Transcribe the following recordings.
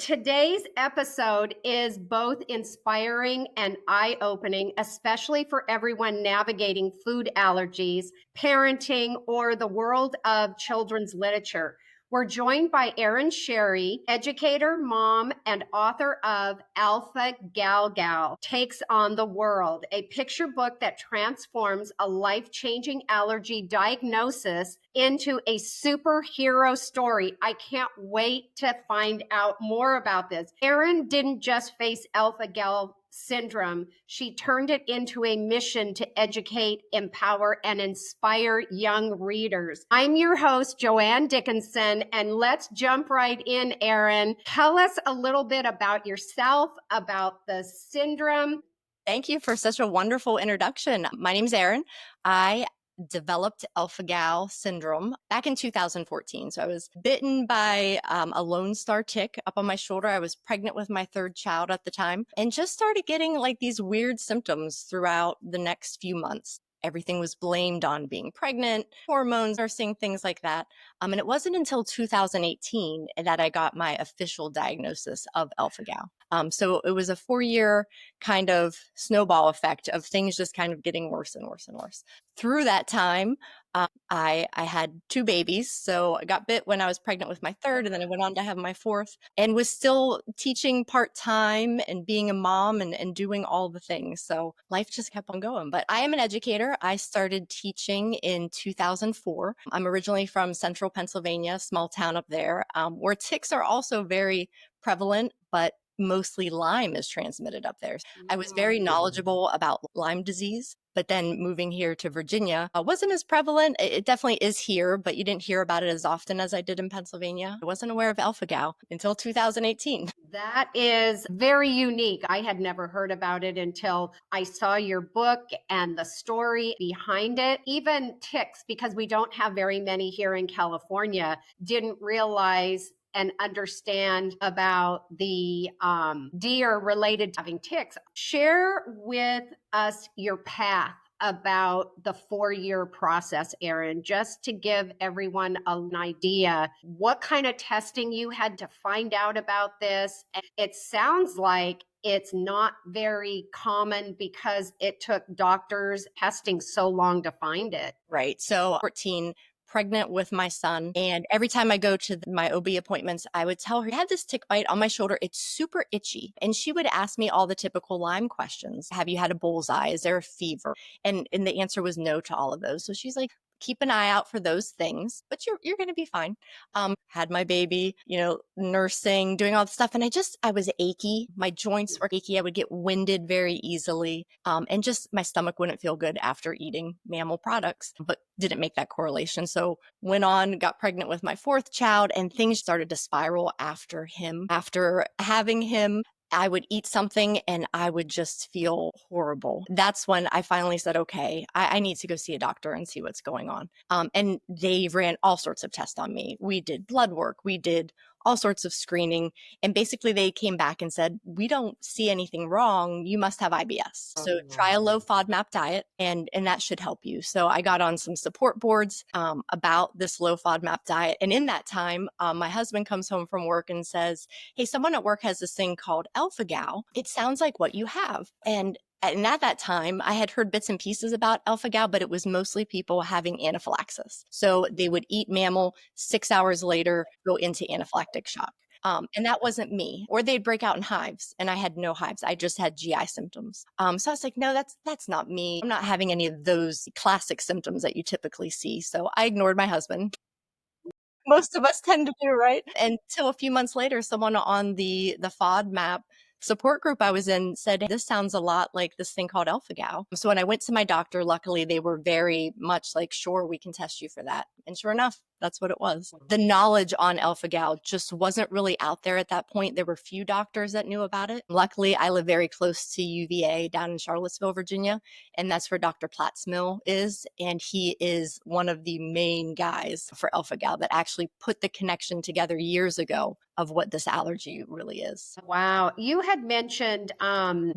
Today's episode is both inspiring and eye-opening, especially for everyone navigating food allergies, parenting, or the world of children's literature. We're joined by Erin Sherry, educator, mom, and author of Alpha Gal Gal Takes on the World, a picture book that transforms a life-changing allergy diagnosis into a superhero story. I can't wait to find out more about this. Erin didn't just face Alpha Gal syndrome. She turned it into a mission to educate, empower, and inspire young readers. I'm your host, JoAnn Dickinson, and let's jump right in, Erin. Tell us a little bit about yourself, about the syndrome. Thank you for such a wonderful introduction. My name's Erin. I developed alpha-gal syndrome back in 2014. So I was bitten by a Lone Star tick up on my shoulder. I was pregnant with my third child at the time and just started getting like these weird symptoms throughout the next few months. Everything was blamed on being pregnant, hormones, nursing, things like that. And it wasn't until 2018 that I got my official diagnosis of alpha-gal. So it was a 4-year kind of snowball effect of things just kind of getting worse and worse and worse. Through that time, I had 2 babies. So I got bit when I was pregnant with my third, and then I went on to have my fourth, and was still teaching part-time and being a mom and doing all the things. So life just kept on going. But I am an educator. I started teaching in 2004. I'm originally from central Pennsylvania, small town up there, where ticks are also very prevalent, but mostly Lyme is transmitted up there. I was very knowledgeable about Lyme disease, but then moving here to Virginia wasn't as prevalent. It definitely is here, but you didn't hear about it as often as I did in Pennsylvania. I wasn't aware of alpha-gal until 2018. That is very unique. I had never heard about it until I saw your book and the story behind it. Even ticks, because we don't have very many here in California, didn't realize and understand about the deer related to having ticks. Share with us your path about the 4-year process, Erin, just to give everyone an idea what kind of testing you had to find out about this. It sounds like it's not very common because it took doctors testing so long to find it. Right. So 14, pregnant with my son. And every time I go to my OB appointments, I would tell her, I had this tick bite on my shoulder. It's super itchy. And she would ask me all the typical Lyme questions. Have you had a bullseye? Is there a fever? And the answer was no to all of those. So she's like, keep an eye out for those things, but you're going to be fine. Had my baby, nursing, doing all the stuff. And I was achy. My joints were achy. I would get winded very easily. And just my stomach wouldn't feel good after eating mammal products, but didn't make that correlation. So went on, got pregnant with my fourth child, and things started to spiral after him. After having him, I would eat something and I would just feel horrible. That's when I finally said, okay, I need to go see a doctor and see what's going on. And they ran all sorts of tests on me. We did blood work. We did all sorts of screening. And basically they came back and said, we don't see anything wrong. You must have IBS. So try a low FODMAP diet and that should help you. So I got on some support boards about this low FODMAP diet. And in that time, my husband comes home from work and says, hey, someone at work has this thing called alpha-gal. It sounds like what you have. And at that time, I had heard bits and pieces about alpha-gal, but it was mostly people having anaphylaxis. So they would eat mammal, 6 hours later, go into anaphylactic shock. And that wasn't me. Or they'd break out in hives, and I had no hives. I just had GI symptoms. So I was like, no, that's not me. I'm not having any of those classic symptoms that you typically see. So I ignored my husband. Most of us tend to do, right? Until a few months later, someone on the FODMAP support group I was in said, this sounds a lot like this thing called alpha-gal. So when I went to my doctor, luckily they were very much like, sure, we can test you for that. And sure enough, that's what it was. The knowledge on alpha-gal just wasn't really out there at that point. There were few doctors that knew about it. Luckily, I live very close to UVA down in Charlottesville, Virginia, and that's where Dr. Platzmill is. And he is one of the main guys for alpha-gal that actually put the connection together years ago of what this allergy really is. Wow. You had mentioned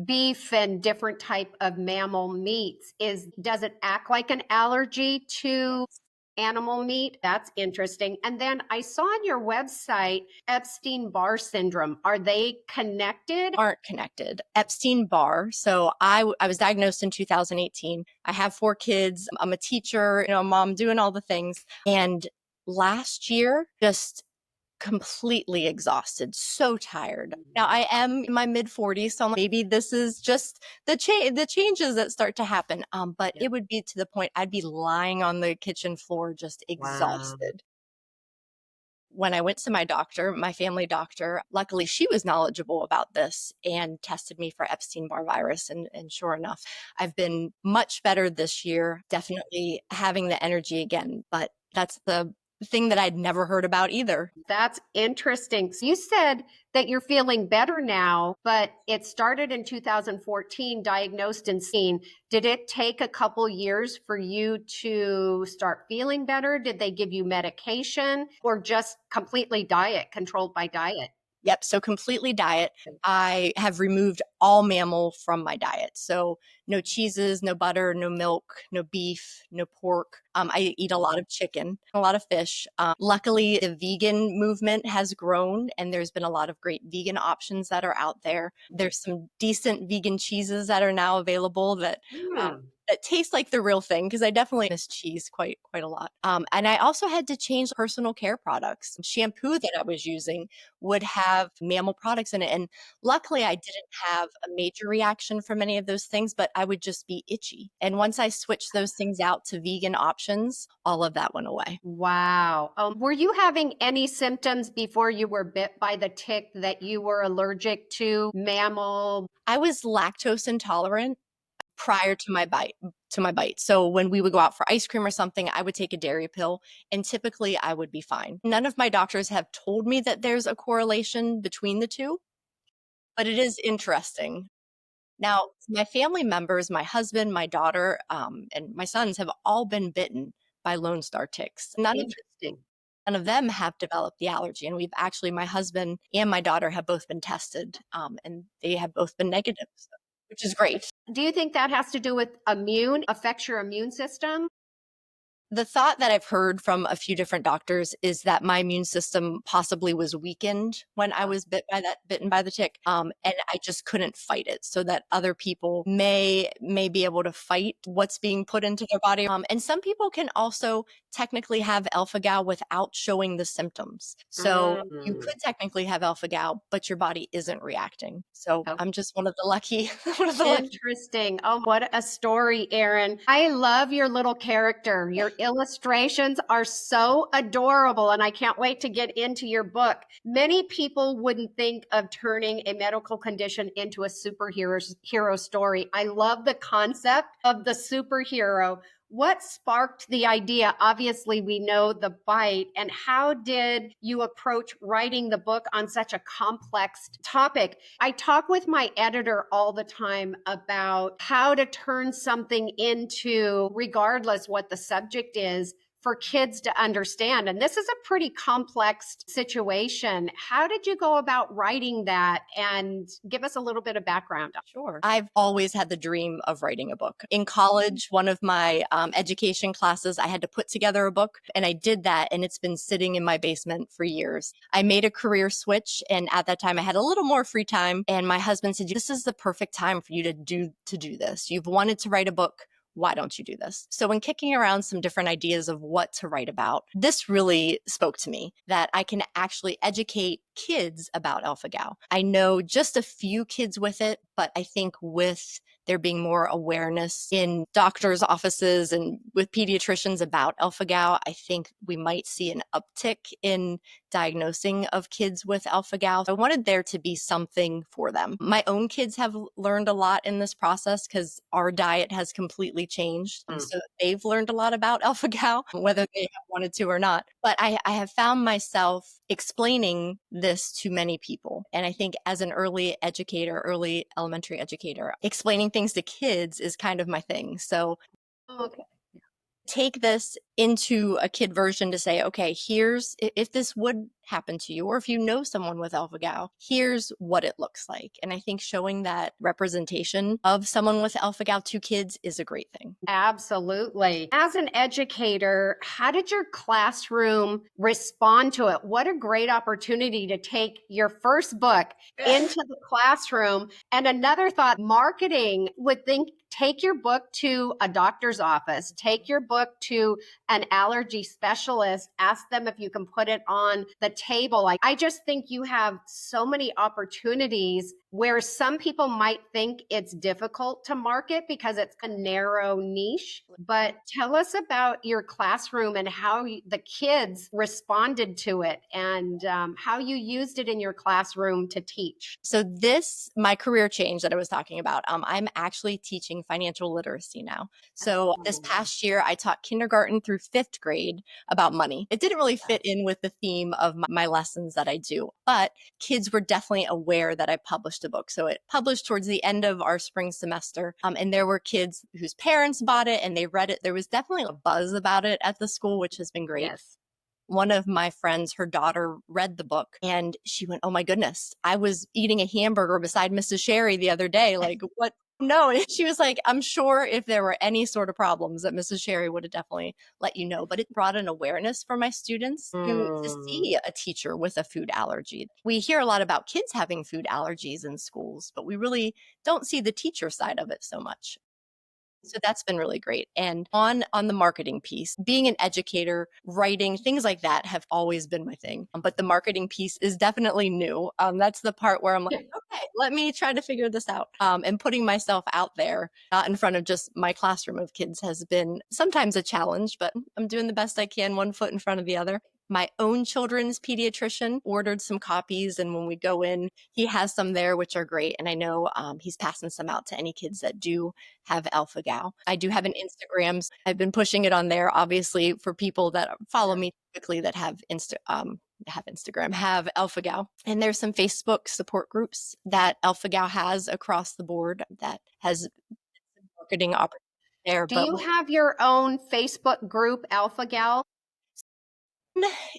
beef and different type of mammal meats. Does it act like an allergy to animal meat. That's interesting. And then I saw on your website Epstein-Barr syndrome. Are they connected? Aren't connected. Epstein-Barr. So I was diagnosed in 2018. I have 4 kids. I'm a teacher, mom, doing all the things. And last year, just completely exhausted, so tired. Now I am in my mid 40s, so maybe this is just the changes that start to happen. But Yeah. it would be to the point I'd be lying on the kitchen floor, just Wow. exhausted. When I went to my doctor, my family doctor, luckily she was knowledgeable about this and tested me for Epstein-Barr virus. And sure enough, I've been much better this year, definitely having the energy again. But that's the thing that I'd never heard about either. That's interesting. So you said that you're feeling better now, but it started in 2014, diagnosed and seen. Did it take a couple years for you to start feeling better? Did they give you medication or just completely diet, controlled by diet? Yep. So completely diet. I have removed all mammal from my diet. So no cheeses, no butter, no milk, no beef, no pork. I eat a lot of chicken, a lot of fish. Luckily, the vegan movement has grown and there's been a lot of great vegan options that are out there. There's some decent vegan cheeses that are now available Hmm. that taste like the real thing because I definitely miss cheese quite a lot. And I also had to change personal care products. Shampoo that I was using would have mammal products in it, and luckily I didn't have a major reaction from any of those things, but I would just be itchy. And once I switched those things out to vegan options, all of that went away. Wow. Were you having any symptoms before you were bit by the tick that you were allergic to mammal? I was lactose intolerant prior to my bite. So when we would go out for ice cream or something, I would take a dairy pill and typically I would be fine. None of my doctors have told me that there's a correlation between the two, but it is interesting. Now, my family members, my husband, my daughter, and my sons have all been bitten by Lone Star ticks. Interesting. None of them have developed the allergy. And we've actually, my husband and my daughter have both been tested, and they have both been negative, so, which is great. Do you think that has to do with affects your immune system? The thought that I've heard from a few different doctors is that my immune system possibly was weakened when I was bitten by the tick, and I just couldn't fight it. So that other people may be able to fight what's being put into their body. And some people can also technically have alpha gal without showing the symptoms. So you Mm. could technically have alpha gal, but your body isn't reacting. So Oh, I'm just one of the lucky, one of the lucky. interesting. Oh, what a story, Erin. I love your little character. Your illustrations are so adorable, and I can't wait to get into your book. Many people wouldn't think of turning a medical condition into a hero story. I love the concept of the superhero. What sparked the idea? Obviously, we know the bite. And how did you approach writing the book on such a complex topic? I talk with my editor all the time about how to turn something into, regardless what the subject is, for kids to understand. And this is a pretty complex situation. How did you go about writing that? And give us a little bit of background. Sure. I've always had the dream of writing a book. In college, one of my education classes, I had to put together a book, and I did that, and it's been sitting in my basement for years. I made a career switch, and at that time, I had a little more free time. And my husband said, "This is the perfect time for you to do this. You've wanted to write a book. Why don't you do this?" So, when kicking around some different ideas of what to write about, this really spoke to me that I can actually educate kids about alpha gal. I know just a few kids with it, but I think with there being more awareness in doctors' offices and with pediatricians about alpha gal, I think we might see an uptick in diagnosing of kids with alpha gal. I wanted there to be something for them. My own kids have learned a lot in this process because our diet has completely changed. And Mm. so they've learned a lot about alpha gal, whether they have wanted to or not. But I have found myself explaining this to many people. And I think as an early educator, early elementary educator, explaining things to kids is kind of my thing. So Okay. take this into a kid version to say, okay, here's if this would happen to you, or if you know someone with alpha gal, here's what it looks like. And I think showing that representation of someone with alpha gal to kids is a great thing. Absolutely. As an educator, how did your classroom respond to it? What a great opportunity to take your first book into the classroom. And another thought, marketing would think take your book to a doctor's office, take your book to an allergy specialist, ask them if you can put it on the table. I just think you have so many opportunities where some people might think it's difficult to market because it's a narrow niche. But tell us about your classroom and how the kids responded to it, and how you used it in your classroom to teach. So my career change that I was talking about, I'm actually teaching financial literacy now. So this past year, I taught kindergarten through fifth grade about money. It didn't really fit in with the theme of my lessons that I do, but kids were definitely aware that I published a book. So it published towards the end of our spring semester. And there were kids whose parents bought it and they read it. There was definitely a buzz about it at the school, which has been great. Yes. One of my friends, her daughter read the book and she went, oh my goodness, I was eating a hamburger beside Mrs. Sherry the other day. Like, what? No. And she was like, I'm sure if there were any sort of problems that Mrs. Sherry would have definitely let you know. But it brought an awareness for my students to see a teacher with a food allergy. We hear a lot about kids having food allergies in schools, but we really don't see the teacher side of it so much. So that's been really great. And on the marketing piece, being an educator, writing, things like that have always been my thing. But the marketing piece is definitely new. That's the part where I'm like, okay, let me try to figure this out. And putting myself out there, not in front of just my classroom of kids, has been sometimes a challenge, but I'm doing the best I can, one foot in front of the other. My own children's pediatrician ordered some copies, and when we go in, he has some there, which are great. And I know he's passing some out to any kids that do have alpha gal. I do have an Instagram. I've been pushing it on there, obviously, for people that follow me typically that have Instagram, have alpha gal. And there's some Facebook support groups that alpha gal has across the board that has marketing opportunities there. Do But you have your own Facebook group, Alpha Gal?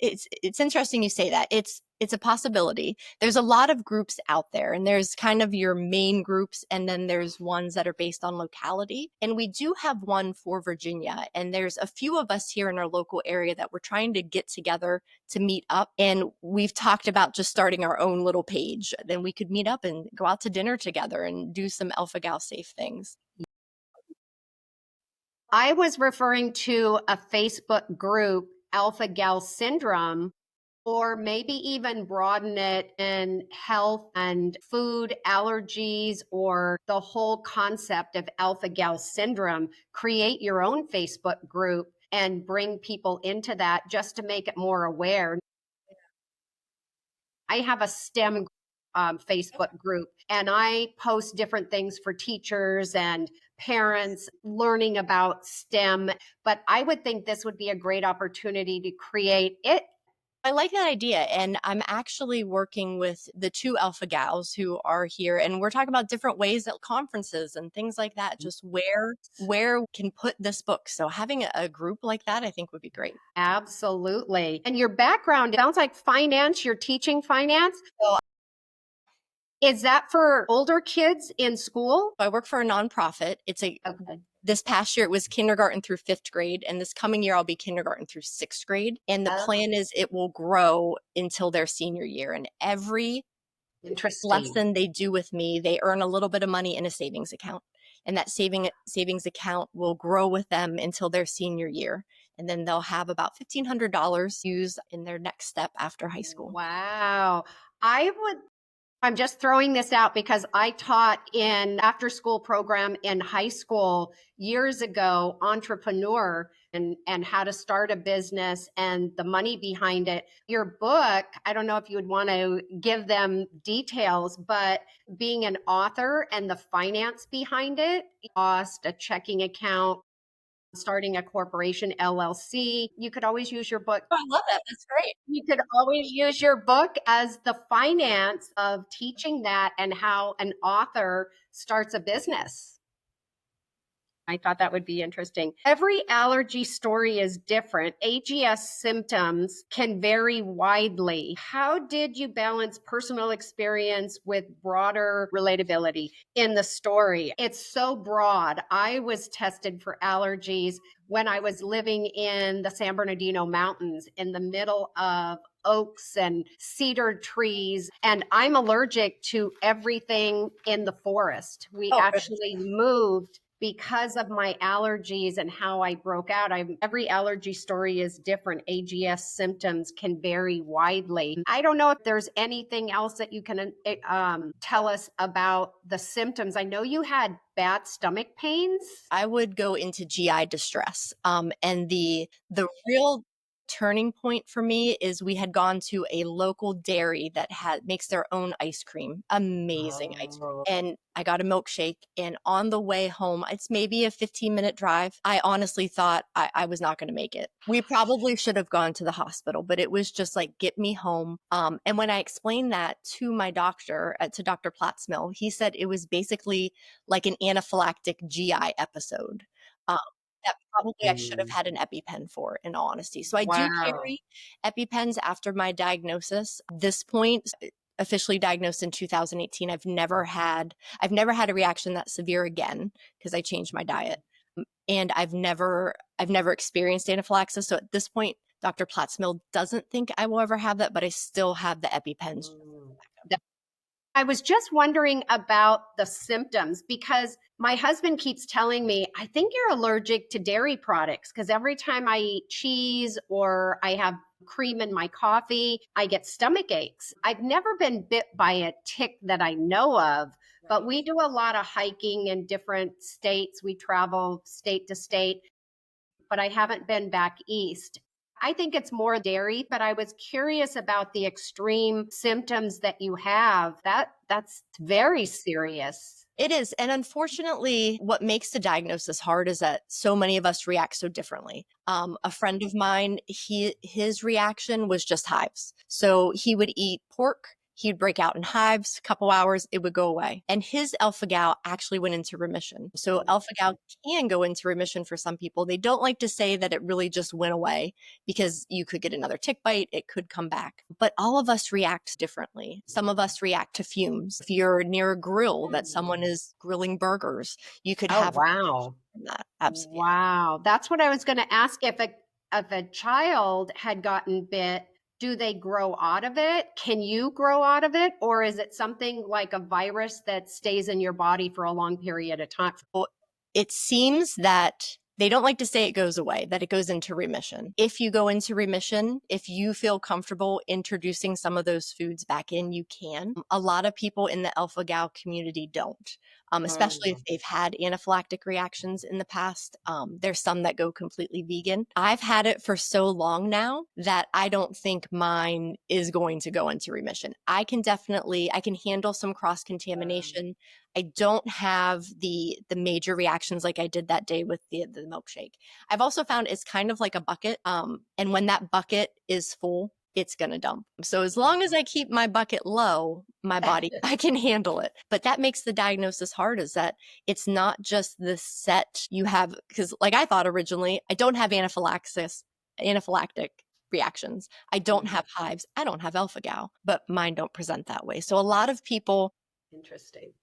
it's interesting you say that. It's a possibility. There's a lot of groups out there, and there's kind of your main groups, and then there's ones that are based on locality. And we do have one for Virginia, and there's a few of us here in our local area that we're trying to get together to meet up. And we've talked about just starting our own little page. Then we could meet up and go out to dinner together and do some alpha gal safe things. I was referring to a Facebook group, Alpha Gal Syndrome, or maybe even broaden it in health and food allergies, or the whole concept of Alpha Gal Syndrome. Create your own Facebook group and bring people into that just to make it more aware. I have a STEM Facebook group, and I post different things for teachers and parents learning about STEM. But I would think this would be a great opportunity to create it. I like that idea. And I'm actually working with the two alpha gals who are here, and we're talking about different ways at conferences and things like that, just where we can put this book. So having a group like that, I think would be great. Absolutely. And your background sounds like finance. You're teaching finance. So Is that for older kids in school? I work for a nonprofit. Okay. This past year it was kindergarten through fifth grade, and this coming year I'll be kindergarten through sixth grade. And the plan is it will grow until their senior year. And every Interesting. lesson they do with me, they earn a little bit of money in a savings account. And that savings account will grow with them until their senior year. And then they'll have about $1,500 used in their next step after high school. Wow. I'm just throwing this out because I taught in after school program in high school years ago, entrepreneur and how to start a business and the money behind it. Your book, I don't know if you would want to give them details, but being an author and the finance behind it, cost a checking account, starting a corporation, LLC. You could always use your book. Oh, I love that. That's great. You could always use your book as the finance of teaching that and how an author starts a business. I thought that would be interesting. Every allergy story is different. AGS symptoms can vary widely. How did you balance personal experience with broader relatability in the story? It's so broad. I was tested for allergies when I was living in the San Bernardino Mountains in the middle of oaks and cedar trees, and I'm allergic to everything in the forest. We Oh, good. actually moved because of my allergies and how I broke out. Every allergy story is different. AGS symptoms can vary widely. I don't know if there's anything else that you can tell us about the symptoms. I know you had bad stomach pains. I would go into GI distress. And the real turning point for me is we had gone to a local dairy that makes their own ice cream, amazing ice cream. Oh. And I got a milkshake, and on the way home, it's maybe a 15-minute drive. I honestly thought I was not going to make it. We probably should have gone to the hospital, but it was just like, get me home. And when I explained that to my doctor, to Dr. Platzmill, he said it was basically like an anaphylactic GI episode. Um, that probably I should have had an EpiPen for, in all honesty. So I do Wow. carry EpiPens after my diagnosis. At this point, officially diagnosed in 2018, I've never had a reaction that severe again because I changed my diet. And I've never experienced anaphylaxis. So at this point, Dr. Platzmill doesn't think I will ever have that, but I still have the EpiPens. I was just wondering about the symptoms because my husband keeps telling me, I think you're allergic to dairy products because every time I eat cheese or I have cream in my coffee, I get stomach aches. I've never been bit by a tick that I know of, but we do a lot of hiking in different states. We travel state to state, but I haven't been back east. I think it's more dairy, but I was curious about the extreme symptoms that you have. That's very serious. It is. And unfortunately, what makes the diagnosis hard is that so many of us react so differently. A friend of mine, his reaction was just hives. So he would eat pork. He'd break out in hives, a couple hours, it would go away. And his alpha gal actually went into remission. So alpha gal can go into remission for some people. They don't like to say that it really just went away because you could get another tick bite, it could come back. But all of us react differently. Some of us react to fumes. If you're near a grill that someone is grilling burgers, you could Oh, have a wow. reaction from that. Absolutely. Wow. That's what I was going to ask. If a child had gotten bit, do they grow out of it? Can you grow out of it? Or is it something like a virus that stays in your body for a long period of time? Well, it seems that they don't like to say it goes away, that it goes into remission. If you go into remission, if you feel comfortable introducing some of those foods back in, you can. A lot of people in the alpha gal community don't, especially if they've had anaphylactic reactions in the past. There's some that go completely vegan. I've had it for so long now that I don't think mine is going to go into remission. I can handle some cross contamination. I don't have the major reactions like I did that day with the milkshake. I've also found it's kind of like a bucket. And when that bucket is full, it's going to dump. So as long as I keep my bucket low, my body, I can handle it. But that makes the diagnosis hard, is that it's not just the set you have, because like I thought originally, I don't have anaphylactic reactions. I don't have hives. I don't have alpha gal, but mine don't present that way. So a lot of people, Interesting.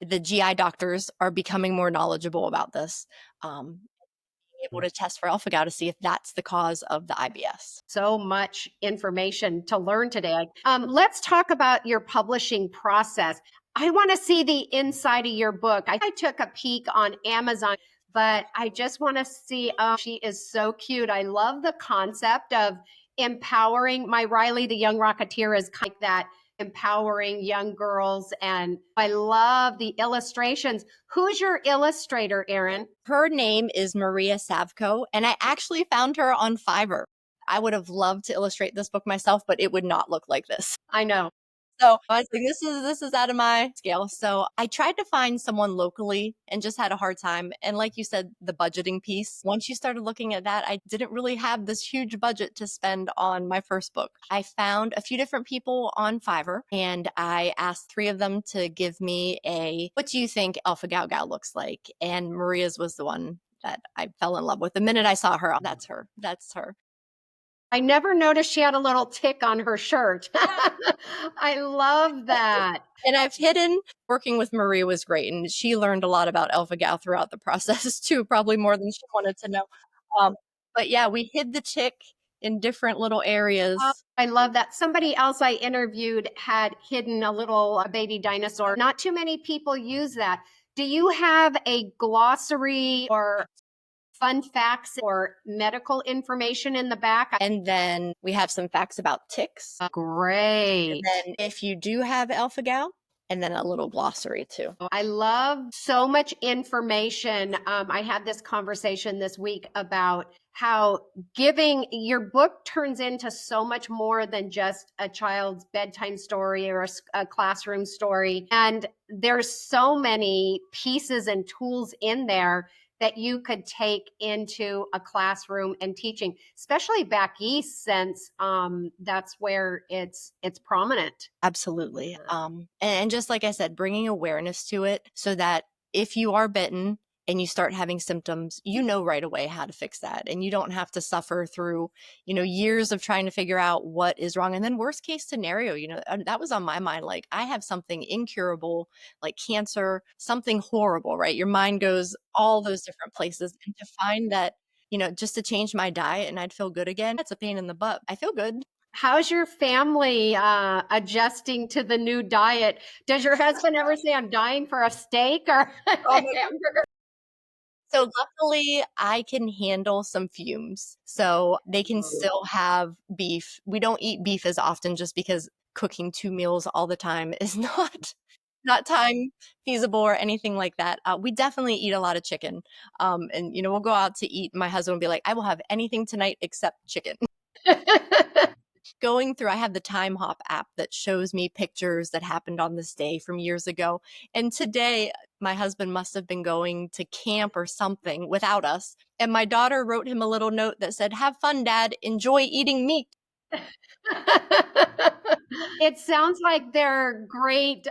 the GI doctors, are becoming more knowledgeable about this, being able to test for alpha gal to see if that's the cause of the IBS. So much information to learn today. Let's talk about your publishing process. I want to see the inside of your book. I took a peek on Amazon, but I just want to see. She is so cute. I love the concept of empowering. My Riley, the Young Rocketeer, is kind of like that, empowering young girls. And I love the illustrations. Who's your illustrator, Erin? Her name is Maria Savko, and I actually found her on Fiverr. I would have loved to illustrate this book myself, but it would not look like this. I know. So I was like, this is out of my scale. So I tried to find someone locally and just had a hard time. And like you said, the budgeting piece, once you started looking at that, I didn't really have this huge budget to spend on my first book. I found a few different people on Fiverr and I asked three of them to give me what do you think Alpha Gal Gal looks like? And Maria's was the one that I fell in love with. The minute I saw her, that's her. That's her. I never noticed she had a little tick on her shirt. I love that. And I've hidden working with Maria was great, and she learned a lot about Alpha Gal throughout the process too, probably more than she wanted to know. Um, but yeah, we hid the tick in different little Oh, areas. I love that. Somebody else I interviewed had hidden a little baby dinosaur. Not too many people use that. Do you have a glossary or fun facts or medical information in the back? And then we have some facts about ticks. And Great. then if you do have Alpha Gal, and then a little glossary too. I love so much information. I had this conversation this week about how giving your book turns into so much more than just a child's bedtime story or a classroom story. And there's so many pieces and tools in there that you could take into a classroom and teaching, especially back east, since that's where it's prominent. Absolutely. And just like I said, bringing awareness to it so that if you are bitten and you start having symptoms, you know right away how to fix that. And you don't have to suffer through, years of trying to figure out what is wrong. And then worst case scenario, that was on my mind. Like I have something incurable, like cancer, something horrible, right? Your mind goes all those different places. And to find that, just to change my diet and I'd feel good again, that's a pain in the butt. I feel good. How's your family adjusting to the new diet? Does your husband ever say, I'm dying for a steak or a Oh my hamburger? So luckily, I can handle some fumes. So they can still have beef. We don't eat beef as often just because cooking two meals all the time is not time feasible or anything like that. We definitely eat a lot of chicken. And we'll go out to eat. My husband will be like, I will have anything tonight except chicken. Going through, I have the Time Hop app that shows me pictures that happened on this day from years ago. And today, my husband must have been going to camp or something without us. And my daughter wrote him a little note that said, Have fun, Dad. Enjoy eating meat. It sounds like they're great,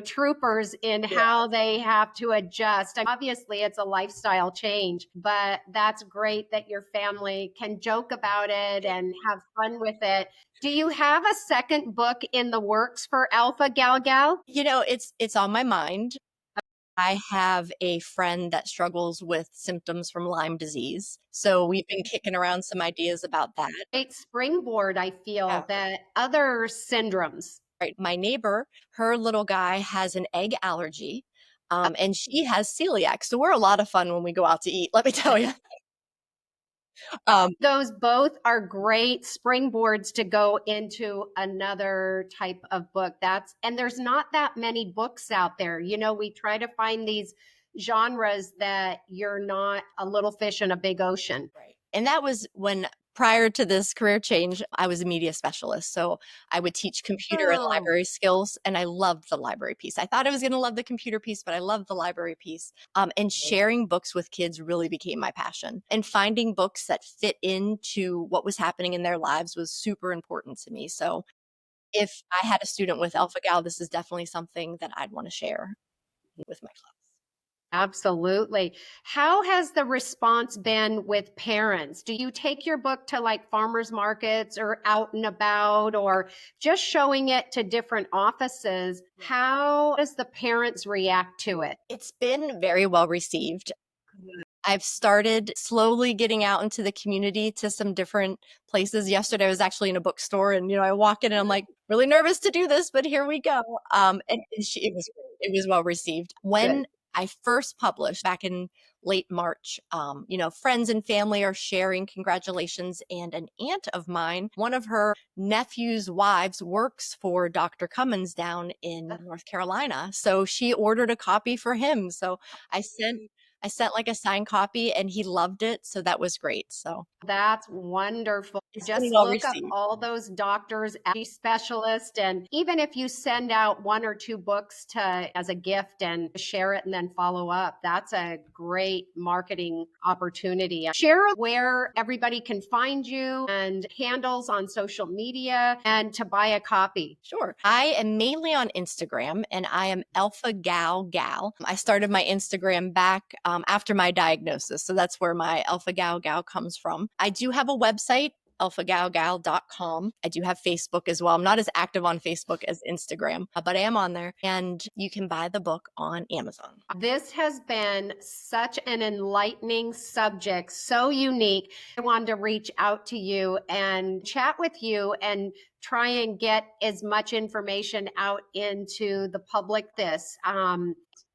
troopers in Yeah. how they have to adjust. Obviously, it's a lifestyle change, but that's great that your family can joke about it and have fun with it. Do you have a second book in the works for Alpha Gal Gal? It's on my mind. I have a friend that struggles with symptoms from Lyme disease. So we've been kicking around some ideas about that. Great springboard, I Yeah. feel, that other syndromes. Right. My neighbor, her little guy has an egg allergy, and she has celiac. So we're a lot of fun when we go out to eat, let me tell you. Um, Those both are great springboards to go into another type of book. And there's not that many books out there. We try to find these genres that you're not a little fish in a big ocean. right. And that was when, prior to this career change, I was a media specialist. So I would teach computer and Oh, library skills, and I loved the library piece. I thought I was going to love the computer piece, but I loved the library piece. And sharing books with kids really became my passion. And finding books that fit into what was happening in their lives was super important to me. So if I had a student with Alpha Gal, this is definitely something that I'd want to share with my class. absolutely. How has the response been with parents? Do you take your book to like farmers markets or out and about or just showing it to different offices? How does the parents react to it? It's been very well received. I've started slowly getting out into the community to some different places. Yesterday, I was actually in a bookstore, and I walk in, and I'm like really nervous to do this, but here we go. And it was well received. When I first published back in late March, friends and family are sharing congratulations, and an aunt of mine, one of her nephew's wives, works for Dr. Cummins down in North Carolina, so she ordered a copy for him. So I sent I sent like a signed copy and he loved it. So that was great. So That's wonderful. it's pretty Just well look up received. all those doctors, allergy specialists, and even if you send out one or two books to as a gift and share it and then follow up, that's a great marketing opportunity. Share where everybody can find you and handles on social media and to buy a copy. Sure. I am mainly on Instagram and I am Alpha Gal Gal. I started my Instagram back after my diagnosis. So that's where my Alpha Gal Gal comes from. I do have a website, alphagalgal.com. I do have Facebook as well. I'm not as active on Facebook as Instagram, but I am on there. And you can buy the book on Amazon. This has been such an enlightening subject, so unique. I wanted to reach out to you and chat with you and try and get as much information out into the public.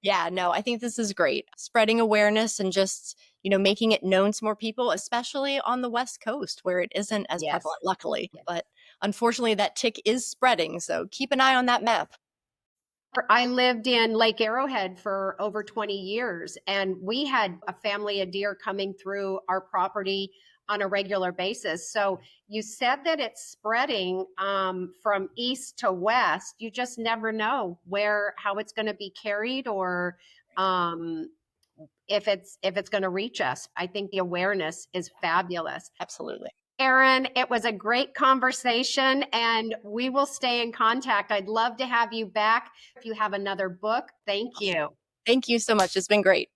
Yeah, no, I think this is great. Spreading awareness and just, making it known to more people, especially on the West Coast where it isn't as Yes. prevalent, luckily. But unfortunately, that tick is spreading. So keep an eye on that map. I lived in Lake Arrowhead for over 20 years, and we had a family of deer coming through our property on a regular basis. So you said that it's spreading from east to west. You just never know how it's going to be carried or um, if it's going to reach us. I think the awareness is fabulous. Absolutely. Erin, it was a great conversation and we will stay in contact. I'd love to have you back if you have another book. Thank you. Thank you so much. It's been great.